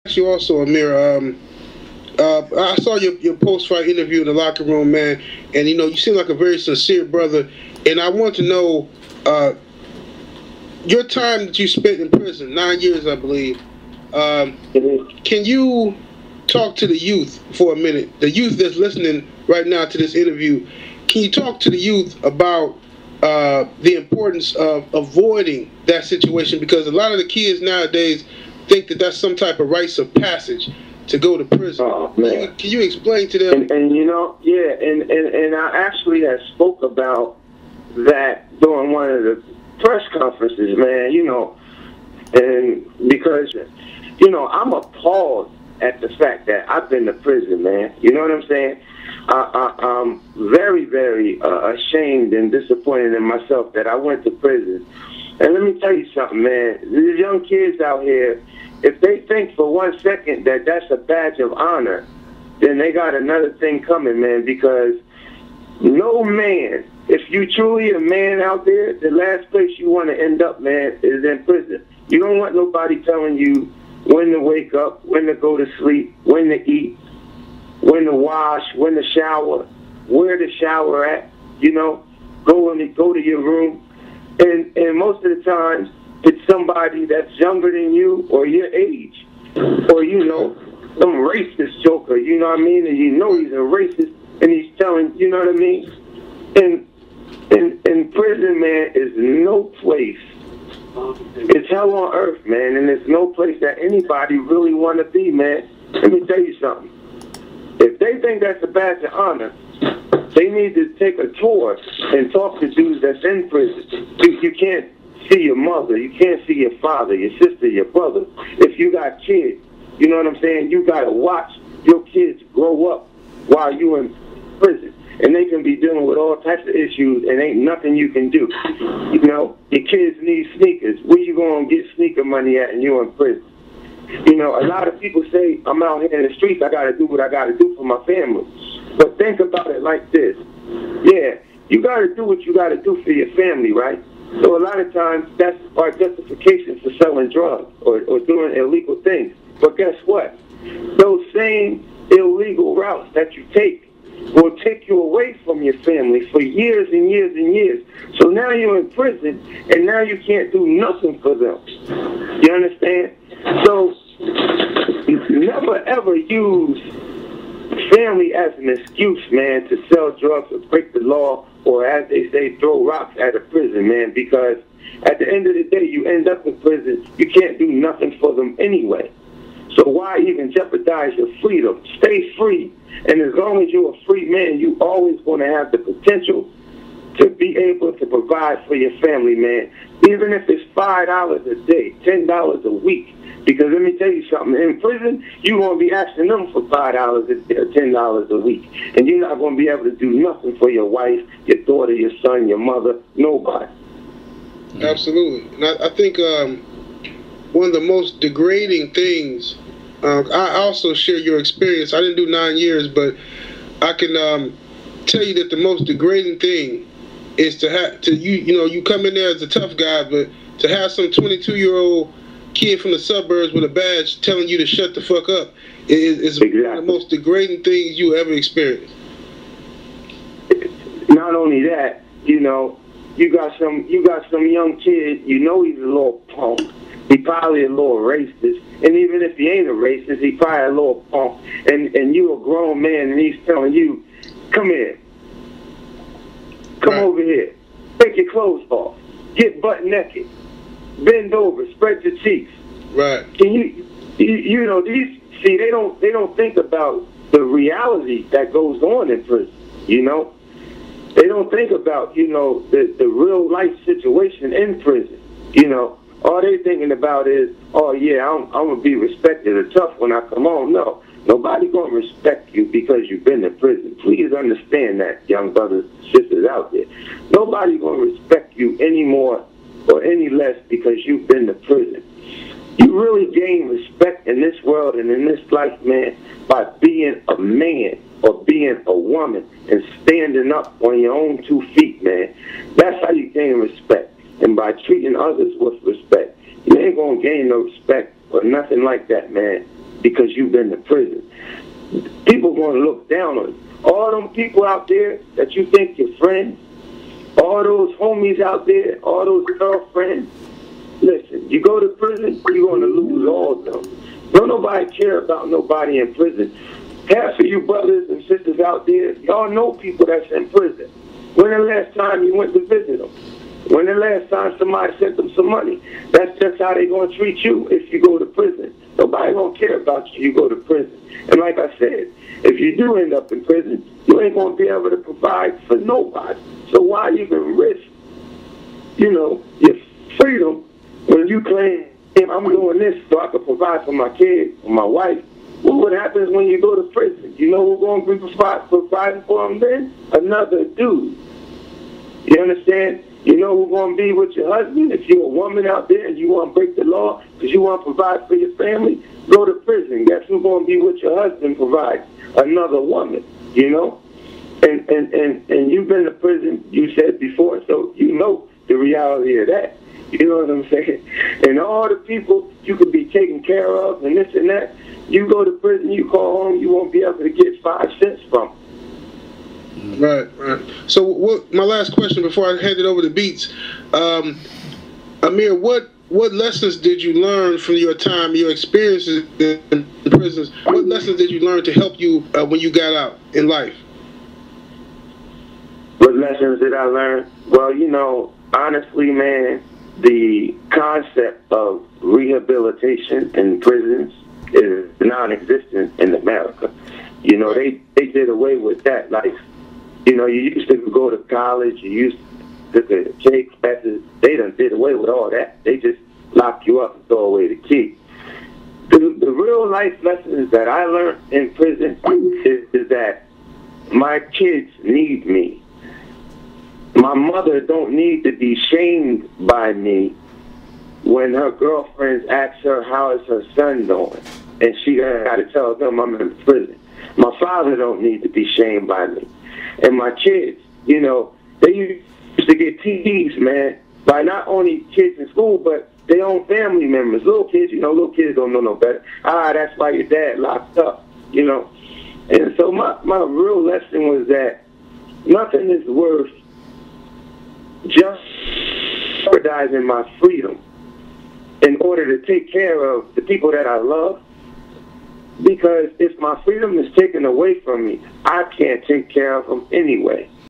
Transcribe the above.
ask you also, Amir. I saw your post-fight interview in the locker room, man, and you seem like a very sincere brother. And I want to know your time that you spent in prison, 9 years, I believe. Can you talk to the youth for a minute? The youth that's listening right now to this interview. Can you talk to the youth about the importance of avoiding that situation? Because a lot of the kids nowadays think that that's some type of rites of passage to go to prison. Oh man! Can you explain to them? And yeah, and I actually had spoke about that during one of the press conferences, man. And because I'm appalled at the fact that I've been to prison, man. You know what I'm saying? I'm very, very ashamed and disappointed in myself that I went to prison. And let me tell you something, man. These young kids out here, if they think for 1 second that that's a badge of honor, then they got another thing coming, man, because no man, if you truly a man out there, the last place you want to end up, man, is in prison. You don't want nobody telling you when to wake up, when to go to sleep, when to eat, when to wash, when to shower, where to shower at, go to your room. And most of the times, it's somebody that's younger than you or your age. Or, some racist joker, you know what I mean? And he's a racist and he's telling, you know what I mean? And prison, man, is no place. It's hell on earth, man, and it's no place that anybody really want to be, man. Let me tell you something. If they think that's a badge of honor, they need to take a tour and talk to dudes that's in prison. You can't see your mother, you can't see your father, your sister, your brother. If you got kids, you know what I'm saying? You got to watch your kids grow up while you in prison. And they can be dealing with all types of issues, and ain't nothing you can do. Your kids need sneakers. Where you going to get sneaker money at and you're in prison? A lot of people say, I'm out here in the streets, I got to do what I got to do for my family. But think about it like this. Yeah, you got to do what you got to do for your family, right? So a lot of times, that's our justification for selling drugs or doing illegal things. But guess what? Those same illegal routes that you take will take you away from your family for years and years and years. So now you're in prison, and now you can't do nothing for them. You understand? So never ever use family as an excuse, man, to sell drugs or break the law, or as they say, throw rocks at a prison, man, because at the end of the day, you end up in prison, you can't do nothing for them anyway. So why even jeopardize your freedom? Stay free. And as long as you're a free man, you always going to have the potential to be able to provide for your family, man. Even if it's $5 a day, $10 a week. Because let me tell you something, in prison, you're going to be asking them for $5 a day or $10 a week. And you're not going to be able to do nothing for your wife, your daughter, your son, your mother, nobody. Absolutely. And I think one of the most degrading things, I also share your experience. I didn't do 9 years, but I can tell you that the most degrading thing is you come in there as a tough guy, but to have some 22-year-old kid from the suburbs with a badge telling you to shut the fuck up is exactly one of the most degrading things you ever experienced. Not only that, you got some young kid, he's a little punk. He probably a little racist. And even if he ain't a racist, he probably a little punk. And you a grown man and he's telling you, come here. Come over here. Take your clothes off. Get butt naked. Bend over. Spread your cheeks. Right. Can these they don't think about the reality that goes on in prison, They don't think about, the real life situation in prison, All they thinking about is, oh yeah, I'm going to be respected or tough when I come home. No, nobody going to respect you because you've been in prison. Please understand that, young brothers and sisters out there. Nobody going to respect you any more or any less because you've been to prison. You really gain respect in this world and in this life, man, by being a man or being a woman and standing up on your own 2 feet, man. That's how you gain respect. And by treating others with respect. You ain't going to gain no respect or nothing like that, man, because you've been to prison. People going to look down on you. All them people out there that you think your friends, all those homies out there, all those girlfriends, listen, you go to prison, you're going to lose all of them. Don't nobody care about nobody in prison. Half of you brothers and sisters out there, y'all know people that's in prison. When the last time you went to visit them? When the last time somebody sent them some money? That's just how they going to treat you if you go to prison. Nobody going to care about you if you go to prison. And like I said, if you do end up in prison, you ain't going to be able to provide for nobody. So why even risk, your freedom when you claim, hey, I'm doing this so I can provide for my kids or my wife? Well, what happens when you go to prison? You know who's going to be providing for them then? Another dude. You understand? You know who's going to be with your husband? If you're a woman out there and you want to break the law because you want to provide for your family, go to prison. Guess who's going to be with your husband provides? Another woman, And you've been to prison, you said before, so you know the reality of that. You know what I'm saying? And all the people you could be taken care of and this and that, you go to prison, you call home, you won't be able to get 5 cents from them. Right. So my last question before I hand it over to Beats, Amir, what lessons did you learn from your time, your experiences in prisons? What lessons did you learn to help you when you got out in life? What lessons did I learn? Well, honestly, man, the concept of rehabilitation in prisons is non-existent in America. They did away with that. Like, you used to go to college, you used to take classes. They done did away with all that. They just lock you up and throw away the key. The real life lessons that I learned in prison is that my kids need me. My mother don't need to be shamed by me when her girlfriends ask her how is her son doing, and she got to tell them I'm in prison. My father don't need to be shamed by me. And my kids, they used to get teased, man, by not only kids in school, but their own family members. Little kids, little kids don't know no better. That's why your dad locked up, And so my real lesson was that nothing is worth just jeopardizing my freedom in order to take care of the people that I love. Because if my freedom is taken away from me, I can't take care of them anyway.